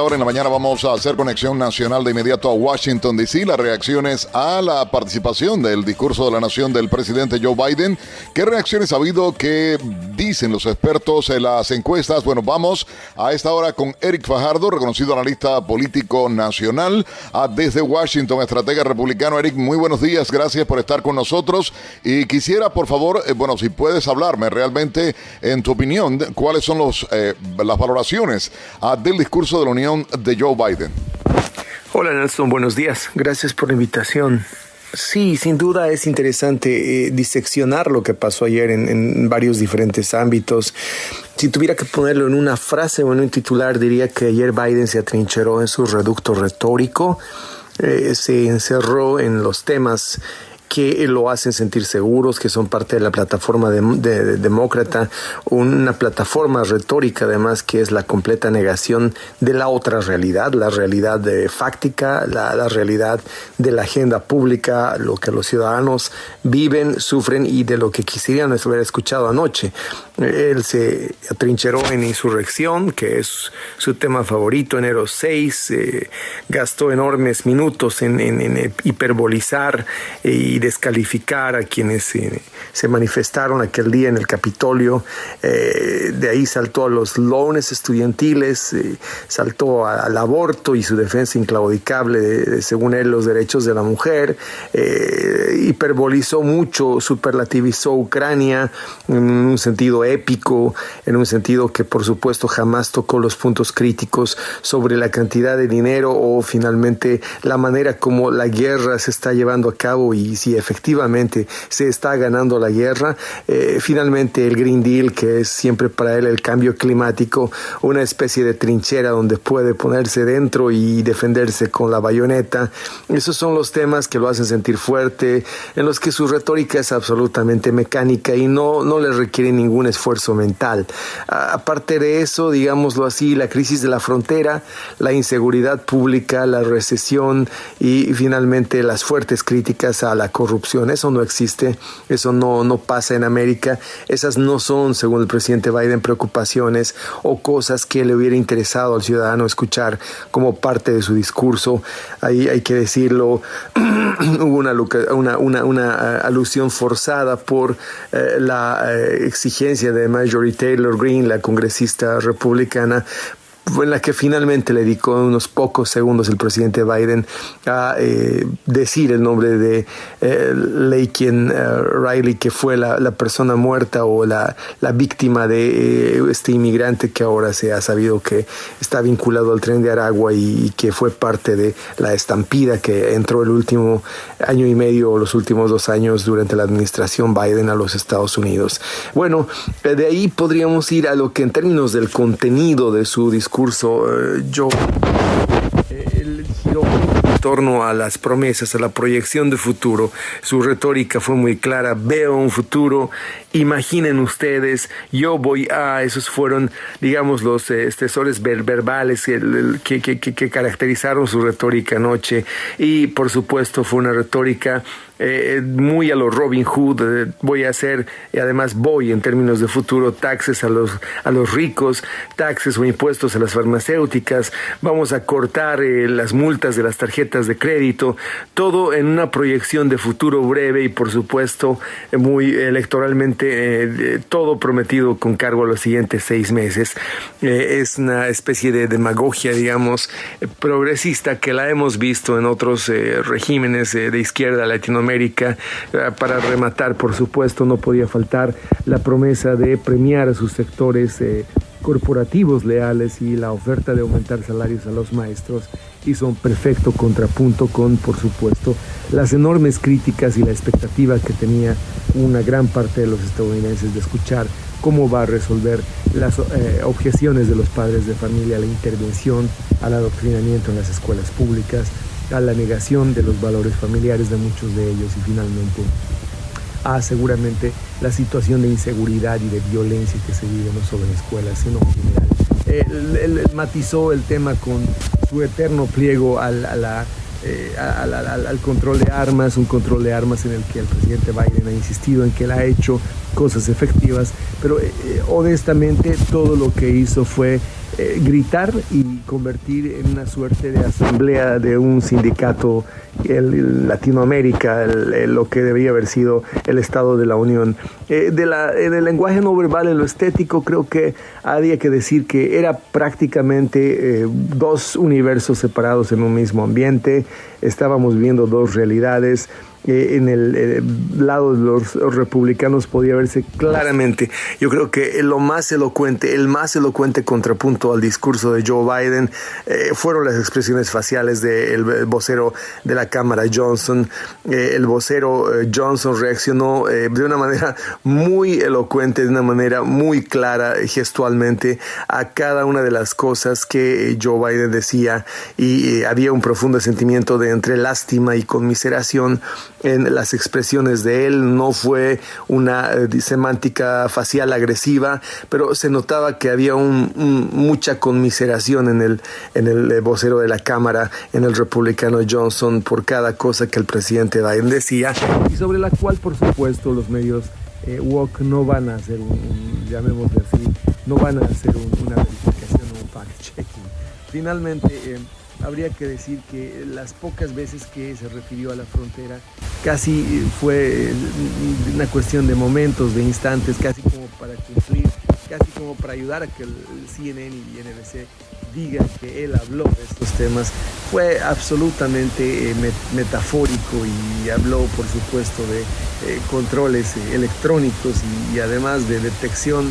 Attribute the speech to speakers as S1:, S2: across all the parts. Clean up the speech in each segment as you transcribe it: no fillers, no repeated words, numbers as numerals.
S1: hora en la mañana vamos a hacer conexión nacional de inmediato a Washington, D.C. Las reacciones a la participación del discurso de la nación del presidente Joe Biden. ¿Qué reacciones ha habido? ¿Qué dicen los expertos en las encuestas? Bueno, vamos a esta hora con Eric Fajardo, reconocido analista político nacional, desde Washington, estratega republicano. Eric, muy buenos días. Gracias por estar con nosotros. Y quisiera, por favor, si puedes hablarme realmente, en tu opinión, cuáles son las valoraciones del discurso de la Unión de Joe Biden.
S2: Hola Nelson, buenos días. Gracias por la invitación. Sí, sin duda es interesante diseccionar lo que pasó ayer en varios diferentes ámbitos. Si tuviera que ponerlo en una frase o en un titular, diría que ayer Biden se atrincheró en su reducto retórico, se encerró en los temas que lo hacen sentir seguros, que son parte de la plataforma demócrata, una plataforma retórica además que es la completa negación de la otra realidad, la realidad fáctica, la realidad de la agenda pública, lo que los ciudadanos viven, sufren y de lo que quisieran haber escuchado anoche. Él se atrincheró en insurrección, que es su tema favorito, enero 6, gastó enormes minutos en hiperbolizar y descalificar a quienes se manifestaron aquel día en el Capitolio. De ahí saltó a los lones estudiantiles, saltó al aborto y su defensa inclaudicable de, según él, los derechos de la mujer, hiperbolizó mucho, superlativizó Ucrania en un sentido épico, en un sentido que por supuesto jamás tocó los puntos críticos sobre la cantidad de dinero o finalmente la manera como la guerra se está llevando a cabo y si efectivamente se está ganando la guerra. Finalmente el Green Deal, que es siempre para él el cambio climático, una especie de trinchera donde puede ponerse dentro y defenderse con la bayoneta. Esos son los temas que lo hacen sentir fuerte, en los que su retórica es absolutamente mecánica y no le requiere ningún esfuerzo mental. Aparte de eso, digámoslo así, la crisis de la frontera, la inseguridad pública, la recesión y finalmente las fuertes críticas a la corrupción. Eso no existe, eso no pasa en América. Esas no son, según el presidente Biden, preocupaciones o cosas que le hubiera interesado al ciudadano escuchar como parte de su discurso. Ahí hay que decirlo, hubo una alusión forzada por la exigencia de Marjorie Taylor Greene, la congresista republicana, en la que finalmente le dedicó unos pocos segundos el presidente Biden a decir el nombre de Laken Riley, que fue la persona muerta o la víctima de este inmigrante que ahora se ha sabido que está vinculado al Tren de Aragua y que fue parte de la estampida que entró el último año y medio o los últimos 2 años durante la administración Biden a los Estados Unidos. Bueno, de ahí podríamos ir a lo que en términos del contenido de su discurso, él giró en torno a las promesas, a la proyección de futuro. Su retórica fue muy clara: veo un futuro, imaginen ustedes, yo voy a... Esos fueron, digamos, los expresores verbales que caracterizaron su retórica anoche. Y por supuesto fue una retórica muy a lo Robin Hood. Voy a hacer, y además voy en términos de futuro, taxes a los ricos, taxes o impuestos a las farmacéuticas, vamos a cortar las multas de las tarjetas de crédito, todo en una proyección de futuro breve y por supuesto muy electoralmente, todo prometido con cargo a los siguientes 6 meses. Es una especie de demagogia, digamos, progresista que la hemos visto en otros regímenes de izquierda latinoamericana. Para rematar, por supuesto, no podía faltar la promesa de premiar a sus sectores corporativos leales y la oferta de aumentar salarios a los maestros hizo un perfecto contrapunto con, por supuesto, las enormes críticas y la expectativa que tenía una gran parte de los estadounidenses de escuchar cómo va a resolver las objeciones de los padres de familia a la intervención, al adoctrinamiento en las escuelas públicas, a la negación de los valores familiares de muchos de ellos y finalmente a seguramente la situación de inseguridad y de violencia que se vive no solo en escuelas sino en general. Él matizó el tema con su eterno pliego al control de armas, un control de armas en el que el presidente Biden ha insistido en que él ha hecho cosas efectivas, pero honestamente todo lo que hizo fue gritar y convertir en una suerte de asamblea de un sindicato en Latinoamérica, lo que debería haber sido el Estado de la Unión. En el lenguaje no verbal, en lo estético, creo que había que decir que era prácticamente dos universos separados en un mismo ambiente. Estábamos viendo dos realidades. En el lado de los republicanos podía verse claramente. Yo creo que el más elocuente contrapunto al discurso de Joe Biden fueron las expresiones faciales del vocero de la Cámara, Johnson. El vocero Johnson reaccionó de una manera muy elocuente, de una manera muy clara gestualmente a cada una de las cosas que Joe Biden decía, y había un profundo sentimiento de entre lástima y conmiseración en las expresiones de él. No fue una semántica facial agresiva, pero se notaba que había mucha conmiseración en el vocero de la Cámara, en el republicano Johnson, por cada cosa que el presidente Biden decía, y sobre la cual, por supuesto, los medios woke no van a hacer llamémosle así, no van a hacer una verificación o un fact-checking. Finalmente, habría que decir que las pocas veces que se refirió a la frontera casi fue una cuestión de momentos, de instantes, casi como para cumplir, casi como para ayudar a que el CNN y NBC digan que él habló de estos temas. Fue absolutamente metafórico, y habló, por supuesto, de controles electrónicos y además de detección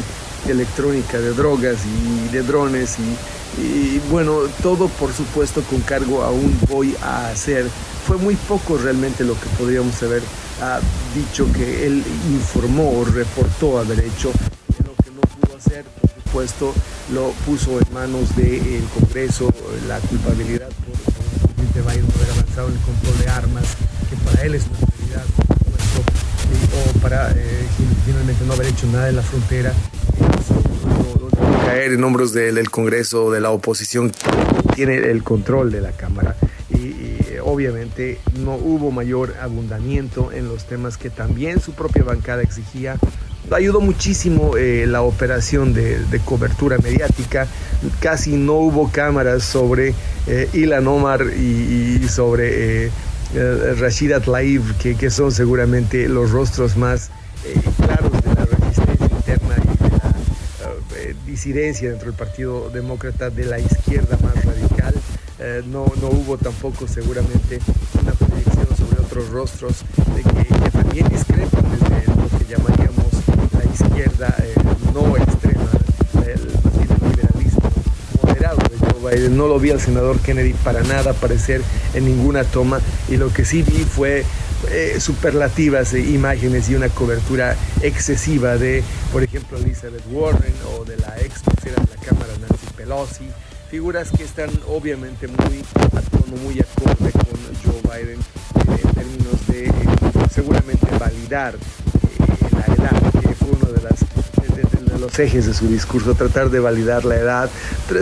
S2: electrónica de drogas y de drones y bueno, todo por supuesto con cargo a un voy a hacer. Fue muy poco realmente lo que podríamos haber dicho que él informó o reportó haber hecho. Lo que no pudo hacer, por supuesto, lo puso en manos del Congreso, la culpabilidad por el presidente Biden no haber avanzado en el control de armas, que para él es una prioridad, por supuesto, o para finalmente no haber hecho nada en la frontera. Caer en hombros del Congreso, de la oposición, tiene el control de la Cámara, y obviamente no hubo mayor abundamiento en los temas que también su propia bancada exigía. Ayudó muchísimo la operación de cobertura mediática. Casi no hubo cámaras sobre Ilhan Omar y sobre Rashida Tlaib, que son seguramente los rostros más claros de la resistencia interna y de la disidencia dentro del Partido Demócrata, de la izquierda más radical. No hubo tampoco seguramente una proyección sobre otros rostros que también discrepan desde lo que llamaríamos la izquierda no extrema, el liberalismo moderado de Joe Biden. No lo vi al senador Kennedy para nada aparecer en ninguna toma, y lo que sí vi fue superlativas imágenes y una cobertura excesiva de, por ejemplo, Elizabeth Warren o de la ex vocera de la Cámara, Nancy Pelosi, figuras que están obviamente muy a tono, muy acorde con Joe Biden en términos de seguramente validar la edad, que fue uno de los ejes de su discurso, tratar de validar la edad.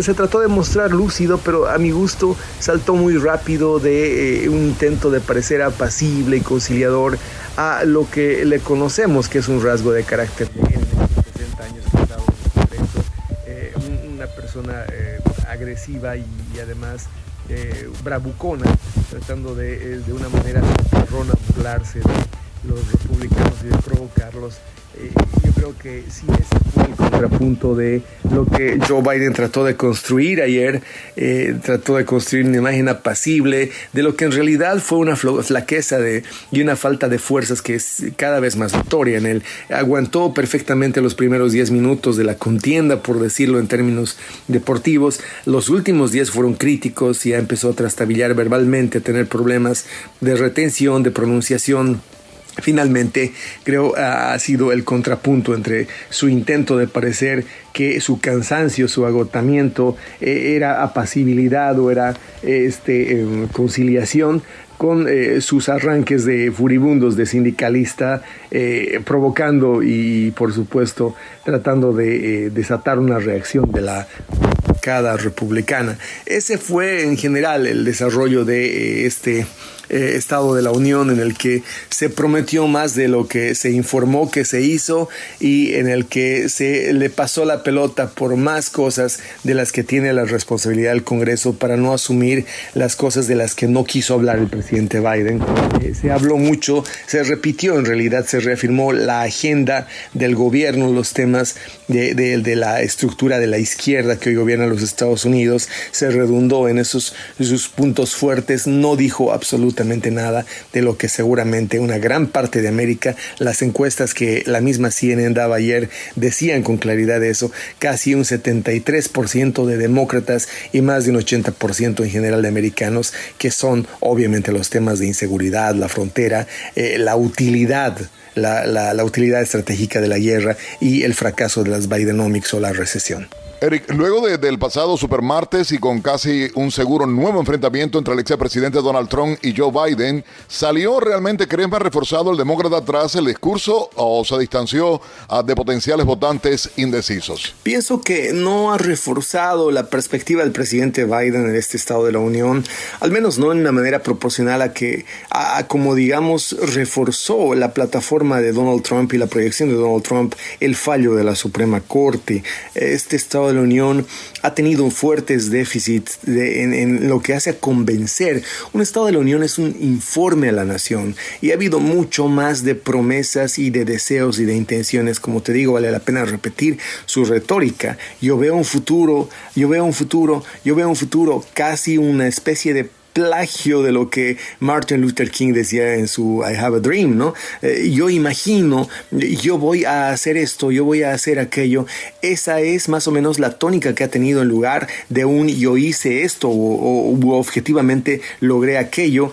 S2: Se trató de mostrar lúcido, pero a mi gusto saltó muy rápido de un intento de parecer apacible y conciliador a lo que le conocemos, que es un rasgo de carácter de él en estos 60 años que ha estado en el Congreso, una persona agresiva y además bravucona, tratando de una manera socarrona burlarse de los republicanos y de provocarlos. Yo creo que sí, ese fue el contrapunto de lo que Joe Biden trató de construir ayer. Trató de construir una imagen apacible de lo que en realidad fue una flaqueza y una falta de fuerzas que es cada vez más notoria en él. Aguantó perfectamente los primeros 10 minutos de la contienda, por decirlo en términos deportivos. Los últimos 10 fueron críticos y ya empezó a trastabillar verbalmente, a tener problemas de retención, de pronunciación. Finalmente, creo ha sido el contrapunto entre su intento de parecer que su cansancio, su agotamiento era apacibilidad o era conciliación, con sus arranques de furibundos, de sindicalista, provocando y, por supuesto, tratando de desatar una reacción de la bancada republicana. Ese fue en general el desarrollo de este Estado de la Unión, en el que se prometió más de lo que se informó que se hizo y en el que se le pasó la pelota por más cosas de las que tiene la responsabilidad del Congreso para no asumir las cosas de las que no quiso hablar el presidente Biden. Se habló mucho, se repitió, en realidad se reafirmó la agenda del gobierno, los temas de la estructura de la izquierda que hoy gobierna los Estados Unidos, se redundó en esos puntos fuertes, no dijo absolutamente nada de lo que seguramente una gran parte de América, las encuestas que la misma CNN daba ayer decían con claridad eso, casi un 73% de demócratas y más de un 80% en general de americanos, que son obviamente los temas de inseguridad, la frontera, la utilidad estratégica de la guerra y el fracaso de las Bidenomics o la recesión.
S1: Eric, luego del pasado supermartes y con casi un seguro nuevo enfrentamiento entre el expresidente Donald Trump y Joe Biden, ¿salió realmente, crees, más reforzado el demócrata tras el discurso o se distanció de potenciales votantes indecisos?
S2: Pienso que no ha reforzado la perspectiva del presidente Biden en este Estado de la Unión, al menos no en una manera proporcional a como digamos reforzó la plataforma de Donald Trump y la proyección de Donald Trump el fallo de la Suprema Corte. Este Estado de la Unión ha tenido fuertes déficits en lo que hace a convencer. Un Estado de la Unión es un informe a la nación y ha habido mucho más de promesas y de deseos y de intenciones. Como te digo, vale la pena repetir su retórica. Yo veo un futuro, casi una especie de plagio de lo que Martin Luther King decía en su I Have a Dream, ¿no? Yo imagino, yo voy a hacer esto, yo voy a hacer aquello. Esa es más o menos la tónica que ha tenido en lugar de un yo hice esto o objetivamente logré aquello.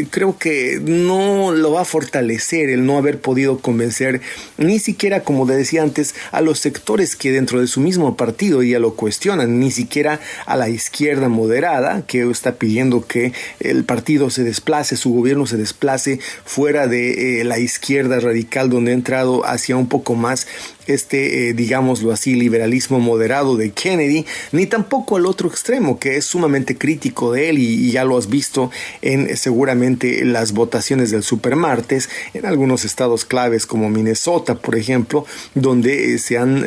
S2: Creo que no lo va a fortalecer el no haber podido convencer ni siquiera, como le decía antes, a los sectores que dentro de su mismo partido ya lo cuestionan, ni siquiera a la izquierda moderada que está pidiendo que el partido se desplace, su gobierno se desplace fuera de la izquierda radical, donde ha entrado hacia un poco más digámoslo así, liberalismo moderado de Kennedy, ni tampoco al otro extremo, que es sumamente crítico de él y ya lo has visto en seguramente las votaciones del supermartes, en algunos estados claves como Minnesota, por ejemplo, donde se han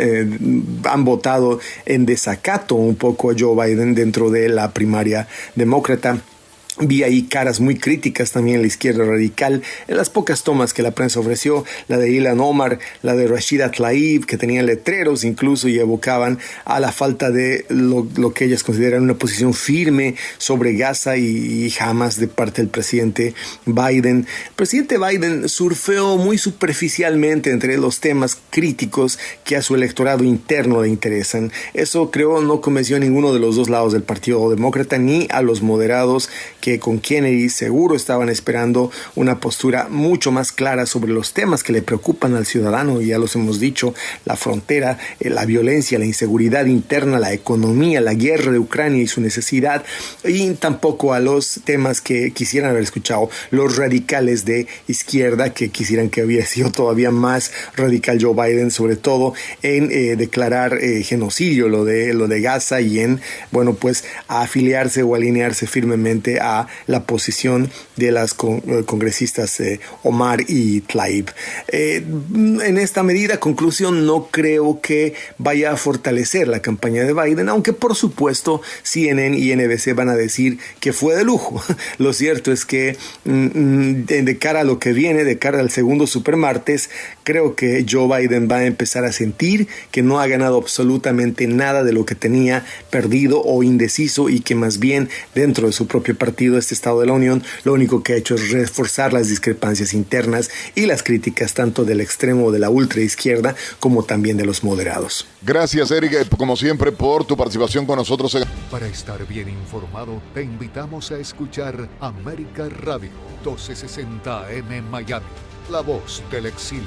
S2: votado en desacato un poco a Joe Biden dentro de la primaria demócrata. Vi ahí caras muy críticas también en la izquierda radical, en las pocas tomas que la prensa ofreció, la de Ilhan Omar, la de Rashida Tlaib, que tenían letreros incluso y evocaban a la falta de lo que ellas consideran una posición firme sobre Gaza y Hamas de parte del presidente Biden. El presidente Biden surfeó muy superficialmente entre los temas críticos que a su electorado interno le interesan. Eso creo no convenció a ninguno de los dos lados del Partido Demócrata ni a los moderados que con Kennedy seguro estaban esperando una postura mucho más clara sobre los temas que le preocupan al ciudadano. Ya los hemos dicho, la frontera, la violencia, la inseguridad interna, la economía, la guerra de Ucrania y su necesidad, y tampoco a los temas que quisieran haber escuchado los radicales de izquierda, que quisieran que hubiera sido todavía más radical Joe Biden, sobre todo en declarar genocidio, lo de Gaza, y en, bueno, pues afiliarse o alinearse firmemente a la posición de las congresistas Omar y Tlaib. En esta medida, conclusión, no creo que vaya a fortalecer la campaña de Biden, aunque por supuesto CNN y NBC van a decir que fue de lujo. Lo cierto es que de cara a lo que viene, de cara al segundo supermartes, creo que Joe Biden va a empezar a sentir que no ha ganado absolutamente nada de lo que tenía perdido o indeciso, y que más bien dentro de su propio partido, este Estado de la Unión, lo único que ha hecho es reforzar las discrepancias internas y las críticas tanto del extremo de la ultraizquierda como también de los moderados.
S1: Gracias, Eric, como siempre, por tu participación con nosotros.
S3: Para estar bien informado, te invitamos a escuchar América Radio 1260 AM Miami, la voz del exilio.